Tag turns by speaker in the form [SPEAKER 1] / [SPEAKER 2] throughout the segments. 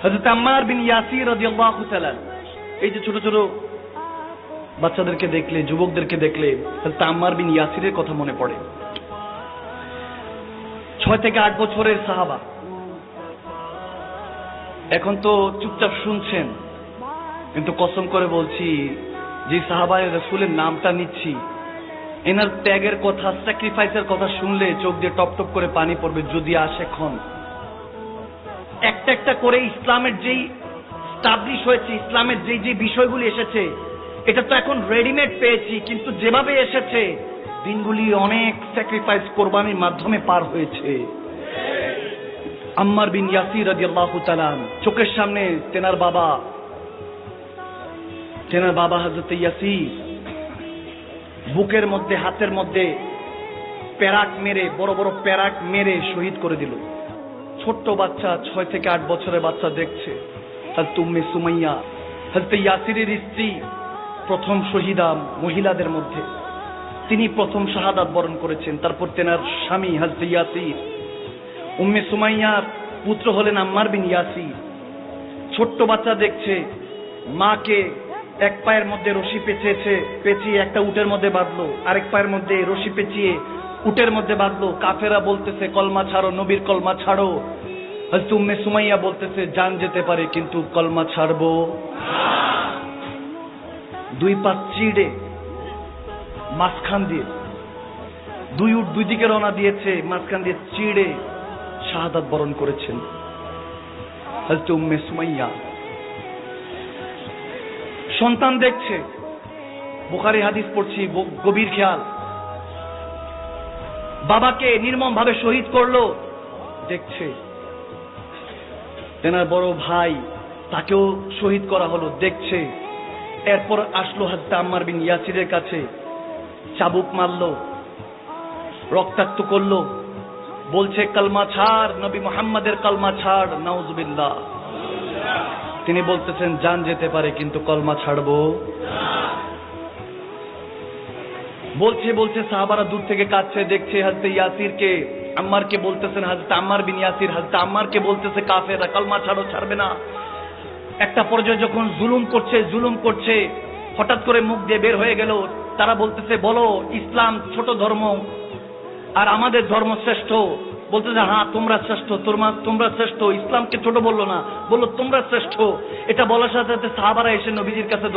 [SPEAKER 1] হযরত আম্মার বিন ইয়াসির রাদিয়াল্লাহু তাআলা, এই যে ছোট ছোট বাচ্চাদেরকে দেখলে, যুবকদেরকে দেখলে হযরত আম্মার বিন ইয়াসিরের কথা মনে পড়ে। 6 থেকে 8 বছরের সাহাবা। এখন তো চুপচাপ শুনছেন, কিন্তু কসম করে বলছি, যে সাহাবায়ে রাসূলের নামটা নিচ্ছি, এনার ত্যাগের কথা, স্যাক্রিফাইসের কথা শুনলে চোখ দিয়ে টপ টপ করে পানি পড়বে। যদি আসে ক্ষণ, একটা একটা করে ইসলামের যেই স্টাবলিশ হয়েছে, ইসলামের যেই যে বিষয়গুলি এসেছে, এটা তো এখন রেডিমেড পেয়েছি, কিন্তু যেভাবে এসেছে দিনগুলি অনেক স্যাক্রিফাইস, কোরবানির মাধ্যমে পার হয়েছে। আম্মার বিন ইয়াসির রাদিয়াল্লাহু তাআলা, চোখের সামনে তেনার বাবা হযরত ইয়াসির বুকের মধ্যে, হাতের মধ্যে প্যারাক মেরে, বড় বড় প্যারাক মেরে শহীদ করে দিল। ছোট্ট বাচ্চা, 6 থেকে 8 বছরের বাচ্চা দেখছে। হযরত উম্মে সুমাইয়া, হযরত ইয়াসিরের স্ত্রী, প্রথম শহীদা মহিলাদের মধ্যে, তিনি প্রথম শাহাদাত বরণ করেছেন। তারপর তেনার স্বামী হযরত ইয়াসির, উম্মে সুমাইয়ার পুত্র হলেন আম্মার বিন ইয়াসির। ছোট্ট বাচ্চা দেখছে, মাকে এক পায়ের মধ্যে রশি পেঁচিয়ে একটা উটের মধ্যে বাঁধলো, আরেক পায়ের মধ্যে রশি পেঁচিয়ে উটের মধ্যে বাঁধলো। কাফেরা বলতেছে কলমা ছাড়ো, নবীর কলমা ছাড়ো। হযরত উম্মে সুমাইয়া বলতেছে জান যেতে পারে, কিন্তু কলমা ছাড়বো না। 2 পা চিড়ে মাঝখান দিয়ে, 2 উট 2 দিকে রওনা দিয়েছে, মাঝখান দিয়ে চিড়ে শাহাদাত বরণ করেছেন হযরত উম্মে সুমাইয়া। সন্তান দেখছে, বুখারী হাদিস পড়ছি, গভীর খেয়াল, বাবাকে নির্মম ভাবে শহীদ করলো, দেখছে। তেনার বড় ভাই, তাকেও শহীদ করা হলো, দেখছে। এরপর আসলো হযরত আম্মার বিন ইয়াসিরের কাছে, চাবুক মারলো, রক্তাক্ত করলো, বলছে কালমা ছাড়, নবী মুহাম্মাদের কালমা ছাড়। নাউজুবিল্লাহ। তিনি বলতেছেন জান যেতে পারে, কিন্তু কলমা ছাড়বো না। বলছে সাহাবারা দূর থেকে কাছে দেখছে হযরত ইয়াসিরকে, আম্মারকে বলতেছেন, হযরত আম্মার বিন ইয়াসির হযরত আম্মারকে বলতেছে কাফেররা কালমা ছাড়ো, ছাড়বে না। একটা পর্যায়ে যখন জুলুম করছে, হঠাৎ করে মুখ দিয়ে বের হয়ে গেল, তারা বলতেছে বলো ইসলাম ছোট ধর্ম আর আমাদের ধর্ম শ্রেষ্ঠ। বলতেছে হ্যাঁ তোমরা শ্রেষ্ঠ, তোমরা শ্রেষ্ঠ। ইসলামকে ছোট বললো না, বললো তোমরা শ্রেষ্ঠ। এটা বলার সাথে সাথে সাহাবারা এসে নবীজির কাছে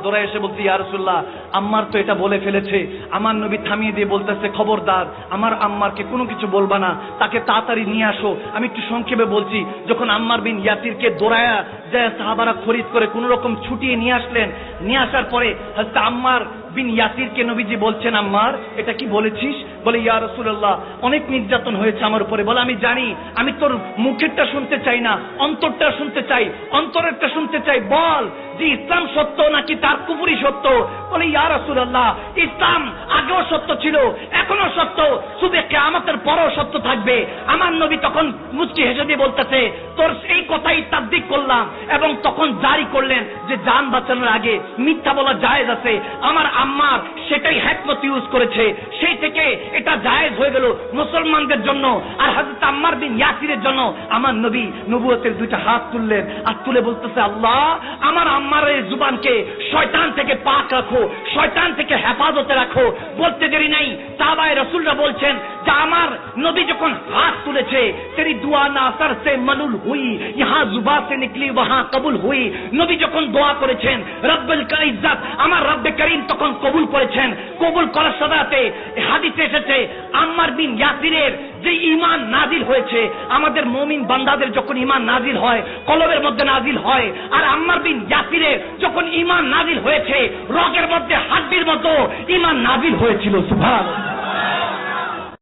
[SPEAKER 1] দৌড়ে এসে বলছে ইয়া রাসূলুল্লাহ, আম্মার তো এটা বলে ফেলেছে। আমার নবী থামিয়ে দিয়ে বলতেছে খবরদার, আমার আম্মারকে কোনো কিছু বলবা না, তাকে তাড়াতাড়ি নিয়ে আসো। আমি একটু সংক্ষেপে বলছি, যখন আম্মার বিন ইয়াসিরকে দৌড়ায়া যায় সাহাবারা খরিদ করে কোন রকম ছুটিয়ে নিয়ে আসলেন। নিয়ে আসার পরে হযরত আম্মার বিন ইয়াসিরকে নবীজি বলছেন আম্মার এটা কি বলেছিস? বলে ইয়া রাসূলুল্লাহ, অনেক নির্যাতন হয়েছে আমার উপরে। বলে আমি জানি, আমি তোর মুখেরটা শুনতে চাই না, অন্তরটা শুনতে চাই, অন্তরেরটা শুনতে চাই। বল যে ইসলাম সত্য নাকি তার কুফরি সত্য? বলে ইয়া রাসূলুল্লাহ, ইসলাম আগেও সত্য ছিল, এখনো সত্য, শুধু কিয়ামতের পরেও সত্য থাকবে। আমার নবী তখন মুচকি হেসে দিয়ে বলতেছে তোর এই কথাই তাসদীক করলাম, এবং তখন জারি করলেন যে জান বাঁচানোর আগে মিথ্যা বলা জায়েজ আছে। আমার আম্মার সেটাই হিকমত ইউজ করেছে, সেই থেকে এটা জায়েজ হয়ে গেল মুসলমানদের জন্য। আর হযরত আম্মার বিন ইয়াসিরের জন্য আমার নবী নবুয়তের 2টা হাত তুললেন, আর তুলে বলতেছে আল্লাহ আমার আম্মার এই জুবানকে শয়তান থেকে পাক রাখো, শয়তান থেকে হেফাজতে রাখো। বলতে দেরি নাই, সাহাবায়ে রাসূলরা বলছেন যে আমার নবী যখন হাত তুলেছে, তেরি দুয়া না আসর সে মলুল হুই, ইহা জুবা সে নিকলি ওয়াহা কবুল হুই। নবী যখন দোয়া করেছেন রব্বুল ইজ্জত, আমার রব্বে করিম তখন কবুল করেছেন। কবুল করার সাথে হাদিসে এসেছে আম্মার বিন ইয়াসিরের যে ঈমান নাজিল হয়েছে, আমাদের মুমিন বান্দাদের যখন ঈমান নাজিল হয় কলবের মধ্যে নাজিল হয়, আর আম্মার বিন ইয়াসিরের যখন ঈমান নাজিল হয়েছে রগের মধ্যে হাড্ডির মতো ঈমান নাজিল হয়েছিল। সুবহানাল্লাহ।